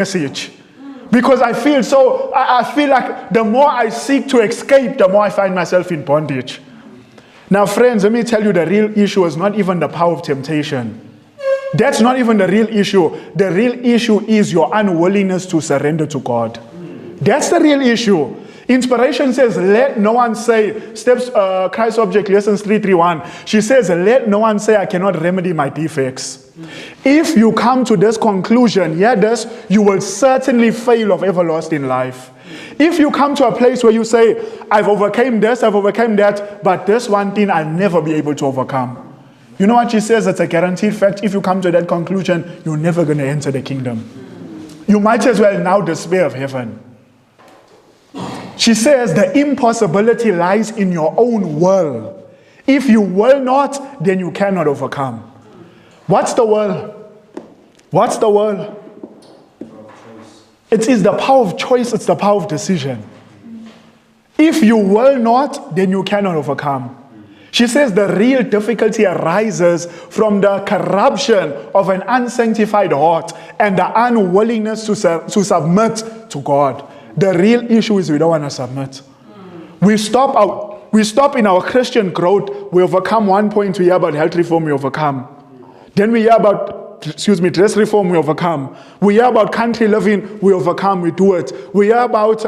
message. Because I feel like the more I seek to escape, the more I find myself in bondage. Now, friends, let me tell you, the real issue is not even the power of temptation. That's not even the real issue. The real issue is your unwillingness to surrender to God. That's the real issue. Inspiration says, let no one say, Christ Object Lessons 331. She says, let no one say I cannot remedy my defects. If you come to this conclusion, you will certainly fail of everlasting life. If you come to a place where you say, I've overcome this, I've overcome that, but this one thing I'll never be able to overcome. You know what she says? It's a guaranteed fact. If you come to that conclusion, you're never going to enter the kingdom. You might as well now despair of heaven. She says the impossibility lies in your own will. If you will not, then you cannot overcome. What's the will? What's the will? It is the power of choice. It's the power of decision. If you will not, then you cannot overcome. She says the real difficulty arises from the corruption of an unsanctified heart and the unwillingness to submit to God. The real issue is we don't want to submit. We stop in our Christian growth. We overcome one point. We hear about health reform, we overcome. Then we hear about dress reform, we overcome. We hear about country living, we overcome, we do it. We hear about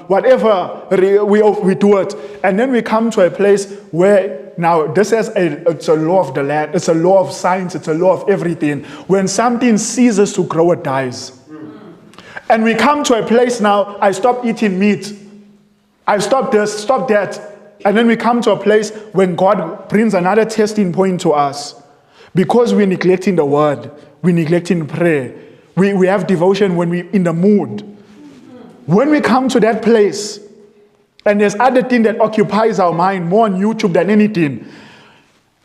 whatever, we do it. And then we come to a place where now it's a law of the land, it's a law of science, it's a law of everything. When something ceases to grow, it dies. And we come to a place now, I stop eating meat. I stop this, stop that. And then we come to a place when God brings another testing point to us. Because we're neglecting the word, we're neglecting prayer. We have devotion when we're in the mood. When we come to that place, and there's other thing that occupies our mind more on YouTube than anything.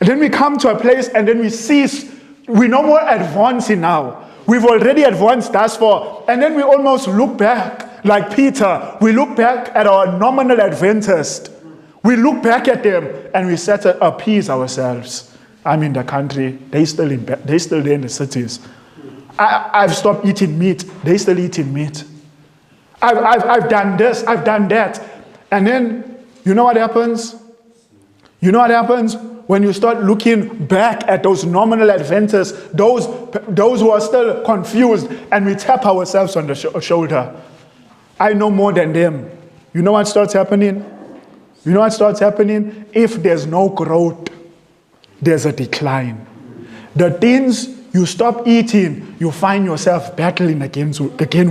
And then we come to a place and then we cease. We're no more advancing now. We've already advanced thus far. And then we almost look back like Peter. We look back at our nominal Adventists. We look back at them and we set to appease ourselves. I'm in the country. They still there in the cities. I've stopped eating meat. They still eating meat. I've done this. I've done that. And then, you know what happens? You know what happens? When you start looking back at those nominal Adventists, those who are still confused, and we tap ourselves on the shoulder. I know more than them. You know what starts happening? You know what starts happening? If there's no growth, there's a decline. The things you stop eating, you find yourself battling again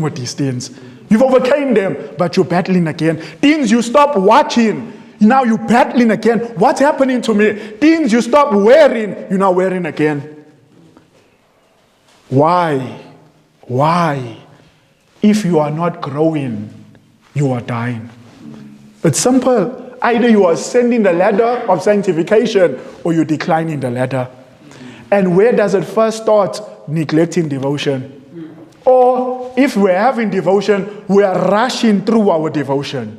with these things. You've overcame them, but you're battling again. Things you stop watching, now you're battling again. What's happening to me? Things you stop wearing, you're now wearing again. Why? Why? If you are not growing, you are dying. It's simple. Either you are ascending the ladder of sanctification or you're declining the ladder. And where does it first start? Neglecting devotion. Or if we're having devotion, we are rushing through our devotion.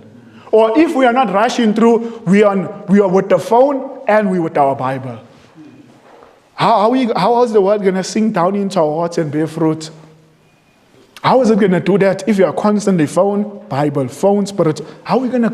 Or if we are not rushing through, we are with the phone and we with our Bible. How is the word going to sink down into our hearts and bear fruit? How is it going to do that if you are constantly phone, Bible, phone, spirit? How are we going to